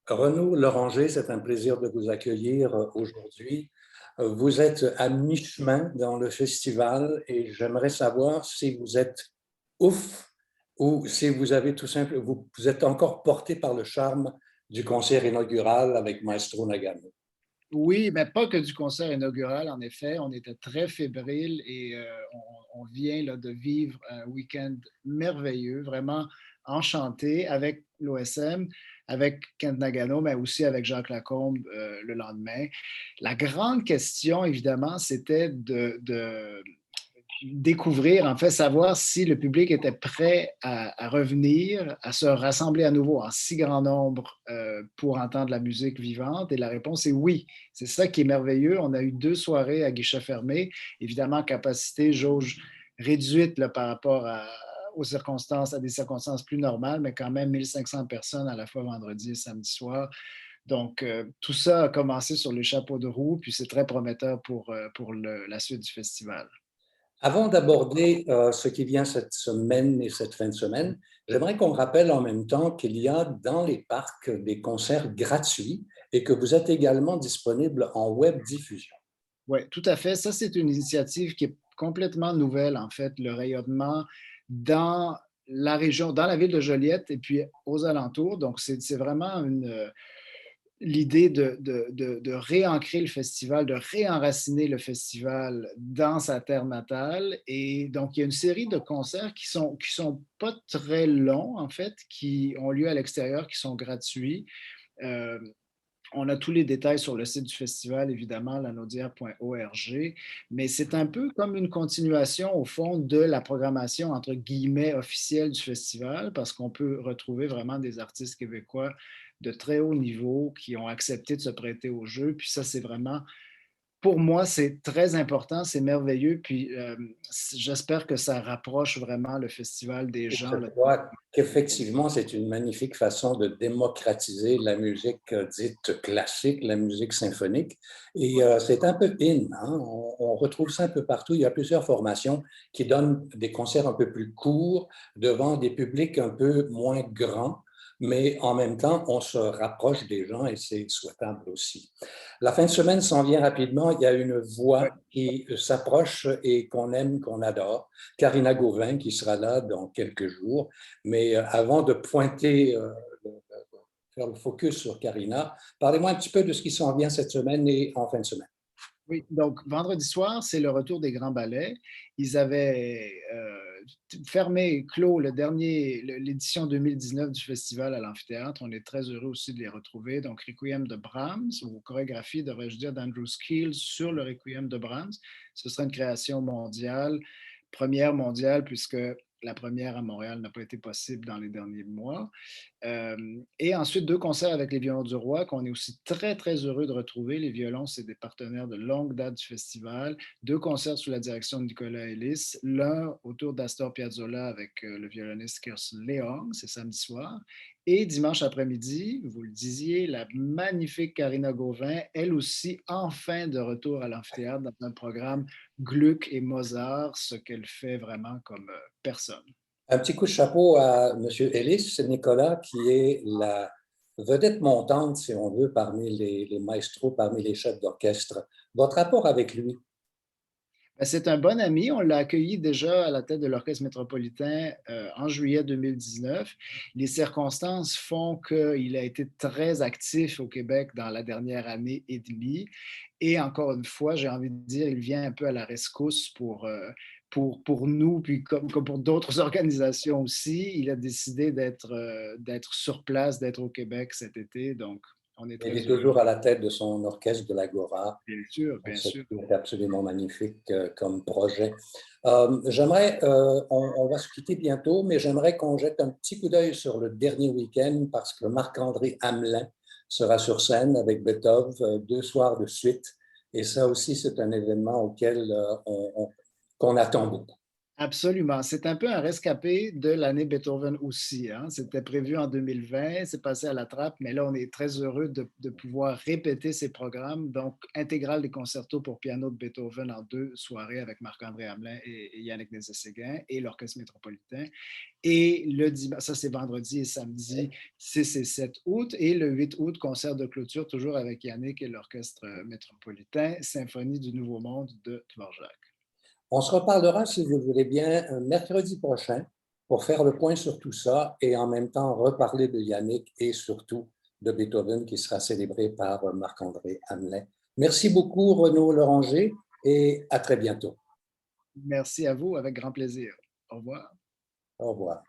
Renaud Loranger, c'est un plaisir de vous accueillir aujourd'hui. Vous êtes à mi-chemin dans le festival et j'aimerais savoir si vous êtes ouf ou si vous avez tout simplement, vous êtes encore porté par le charme du concert inaugural avec Maestro Nagano. Oui, mais pas que du concert inaugural, en effet. On était très fébriles et on vient là, de vivre un week-end merveilleux, vraiment enchanté avec l'OSM, avec Kent Nagano, mais aussi avec Jacques Lacombe le lendemain. La grande question, évidemment, c'était de découvrir, en fait, savoir si le public était prêt à revenir, à se rassembler à nouveau en si grand nombre pour entendre la musique vivante. Et la réponse est oui. C'est ça qui est merveilleux. On a eu 2 soirées à guichet fermé, évidemment, capacité, jauge réduite là, par rapport aux circonstances, à des circonstances plus normales, mais quand même 1500 personnes à la fois vendredi et samedi soir. Donc, tout ça a commencé sur les chapeaux de roue, puis c'est très prometteur pour la suite du festival. Avant d'aborder ce qui vient cette semaine et cette fin de semaine, j'aimerais qu'on rappelle en même temps qu'il y a dans les parcs des concerts gratuits et que vous êtes également disponible en web diffusion. Oui, tout à fait. Ça, c'est une initiative qui est complètement nouvelle, en fait, le rayonnement dans la région, dans la ville de Joliette et puis aux alentours. Donc, c'est vraiment l'idée de réancrer le festival, de réenraciner le festival dans sa terre natale. Et donc, il y a une série de concerts qui sont pas très longs, en fait, qui ont lieu à l'extérieur, qui sont gratuits. Euh, on a tous les détails sur le site du festival, évidemment, lanaudière.org, mais c'est un peu comme une continuation, au fond, de la programmation, entre guillemets, officielle du festival, parce qu'on peut retrouver vraiment des artistes québécois de très haut niveau qui ont accepté de se prêter au jeu. Puis ça, c'est vraiment, pour moi, c'est très important, c'est merveilleux. Puis j'espère que ça rapproche vraiment le festival des Je gens là. crois qu'effectivement, c'est une magnifique façon de démocratiser la musique dite classique, la musique symphonique. Et c'est un peu in, hein? On retrouve ça un peu partout. Il y a plusieurs formations qui donnent des concerts un peu plus courts devant des publics un peu moins grands, mais en même temps, on se rapproche des gens et c'est souhaitable aussi. La fin de semaine s'en vient rapidement. Il y a une Ouais. voix qui s'approche et qu'on aime, qu'on adore. Karina Gauvin qui sera là dans quelques jours. Mais avant de pointer, faire le focus sur Karina, parlez-moi un petit peu de ce qui s'en vient cette semaine et en fin de semaine. Oui, donc vendredi soir, c'est le retour des grands ballets. Ils avaient fermé, clos l'édition 2019 du festival à l'amphithéâtre. On est très heureux aussi de les retrouver. Donc, Requiem de Brahms, ou chorégraphie, devrais-je dire, d'Andrew Skills sur le Requiem de Brahms. Ce sera une création mondiale, première mondiale, puisque la première à Montréal n'a pas été possible dans les derniers mois. Et ensuite, 2 concerts avec les Violons du Roi, qu'on est aussi très, très heureux de retrouver. Les violons, c'est des partenaires de longue date du festival. 2 concerts sous la direction de Nicolas Ellis. L'un autour d'Astor Piazzolla avec le violoniste Kirsten Leong, c'est samedi soir. Et dimanche après-midi, vous le disiez, la magnifique Karina Gauvin, elle aussi, enfin de retour à l'amphithéâtre dans un programme Gluck et Mozart, ce qu'elle fait vraiment comme personne. Un petit coup de chapeau à M. Ellis, c'est Nicolas, qui est la vedette montante, si on veut, parmi les maestros, parmi les chefs d'orchestre. Votre rapport avec lui? Ben, c'est un bon ami. On l'a accueilli déjà à la tête de l'Orchestre métropolitain en juillet 2019. Les circonstances font qu'il a été très actif au Québec dans la dernière année et demie. Et encore une fois, j'ai envie de dire, il vient un peu à la rescousse pour nous, puis comme pour d'autres organisations aussi. Il a décidé d'être sur place, d'être au Québec cet été. Donc, on est Il très est heureux. toujours à la tête de son orchestre de l'Agora. Bien sûr, bien C'est sûr. absolument magnifique comme projet. On va se quitter bientôt, mais j'aimerais qu'on jette un petit coup d'œil sur le dernier week-end parce que Marc-André Hamelin sera sur scène avec Beethoven 2 soirs de suite. Et ça aussi, c'est un événement auquel qu'on attend beaucoup. Absolument. C'est un peu un rescapé de l'année Beethoven aussi, hein. C'était prévu en 2020, c'est passé à la trappe, mais là, on est très heureux de pouvoir répéter ces programmes. Donc, intégrale des concertos pour piano de Beethoven en 2 soirées avec Marc-André Hamelin et Yannick Nézet-Séguin et l'Orchestre métropolitain. Et le dimanche, ça c'est vendredi et samedi 6 et 7 août. Et le 8 août, concert de clôture, toujours avec Yannick et l'Orchestre métropolitain, Symphonie du Nouveau Monde de Dvorak. On se reparlera, si vous le voulez bien, mercredi prochain pour faire le point sur tout ça et en même temps reparler de Yannick et surtout de Beethoven qui sera célébré par Marc-André Hamelin. Merci beaucoup, Renaud Loranger, et à très bientôt. Merci à vous, avec grand plaisir. Au revoir. Au revoir.